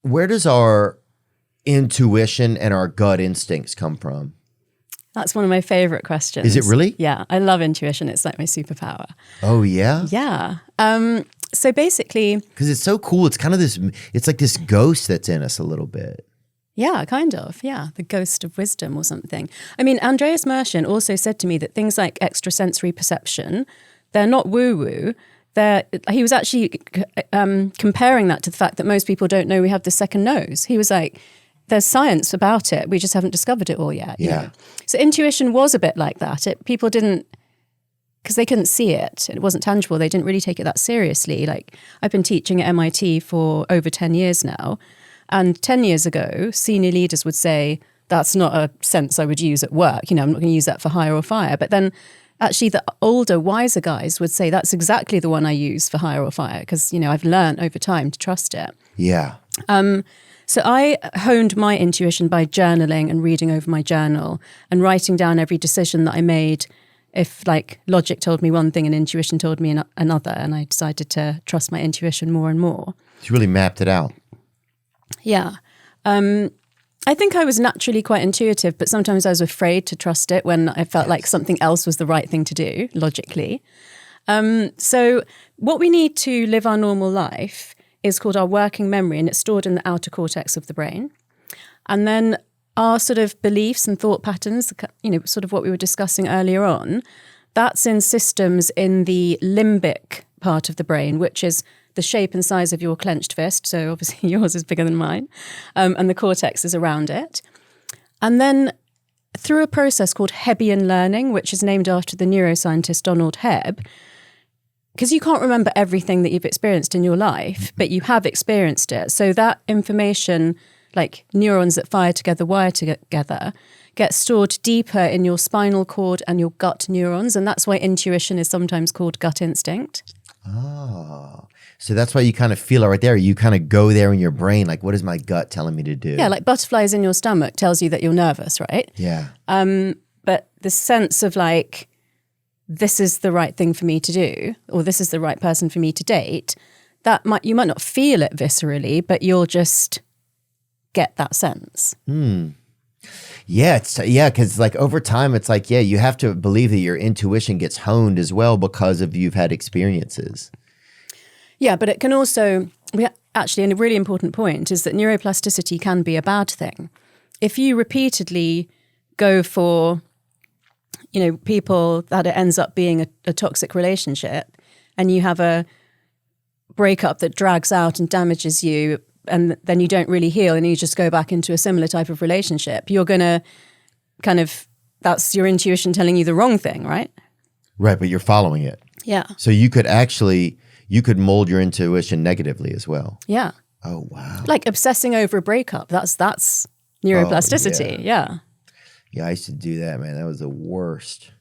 where does our intuition and our gut instincts come from? That's one of my favorite questions. Is it really? Yeah, I love intuition. It's like my superpower. Oh, yeah? Yeah. So basically... Because it's so cool. It's kind of this, it's like this ghost that's in us a little bit. Yeah, kind of. Yeah, the ghost of wisdom or something. I mean, Andreas Mershon also said to me that things like extrasensory perception, they're not woo-woo. He was actually comparing that to the fact that most people don't know we have the second nose. He was like, there's science about it. We just haven't discovered it all yet. Yeah. You know? So intuition was a bit like that. People didn't, because they couldn't see it. It wasn't tangible. They didn't really take it that seriously. Like, I've been teaching at MIT for over 10 years now. And 10 years ago, senior leaders would say, that's not a sense I would use at work. You know, I'm not going to use that for hire or fire. But then actually the older, wiser guys would say, that's exactly the one I use for hire or fire. Because, you know, I've learned over time to trust it. Yeah. So I honed my intuition by journaling and reading over my journal and writing down every decision that I made. If like logic told me one thing and intuition told me another, and I decided to trust my intuition more and more. You really mapped it out. Yeah. I think I was naturally quite intuitive, but sometimes I was afraid to trust it when I felt like something else was the right thing to do, logically. So what we need to live our normal life is called our working memory, and it's stored in the outer cortex of the brain. And then our sort of beliefs and thought patterns, you know, sort of what we were discussing earlier on, that's in systems in the limbic part of the brain, which is the shape and size of your clenched fist. So obviously yours is bigger than mine. And the cortex is around it. And then through a process called Hebbian learning, which is named after the neuroscientist Donald Hebb, because you can't remember everything that you've experienced in your life, but you have experienced it. So that information, like neurons that fire together, wire together, gets stored deeper in your spinal cord and your gut neurons. And that's why intuition is sometimes called gut instinct. Oh, so that's why you kind of feel it right there. You kind of go there in your brain, like, what is my gut telling me to do? Yeah, like butterflies in your stomach tells you that you're nervous, right? Yeah. But the sense of like, this is the right thing for me to do, or this is the right person for me to date, you might not feel it viscerally, but you'll just get that sense. Yeah, because like over time, it's like, yeah, you have to believe that your intuition gets honed as well because of you've had experiences. Yeah, but it can also, actually, a really important point is that neuroplasticity can be a bad thing. If you repeatedly go for, you know, people that it ends up being a toxic relationship, and you have a breakup that drags out and damages you, and then you don't really heal and you just go back into a similar type of relationship, you're going to kind of, that's your intuition telling you the wrong thing, right? Right, but you're following it. Yeah. So you could mold your intuition negatively as well. Yeah. Oh, wow. Like obsessing over a breakup, that's neuroplasticity. Oh, yeah. Yeah, I used to do that, man. That was the worst.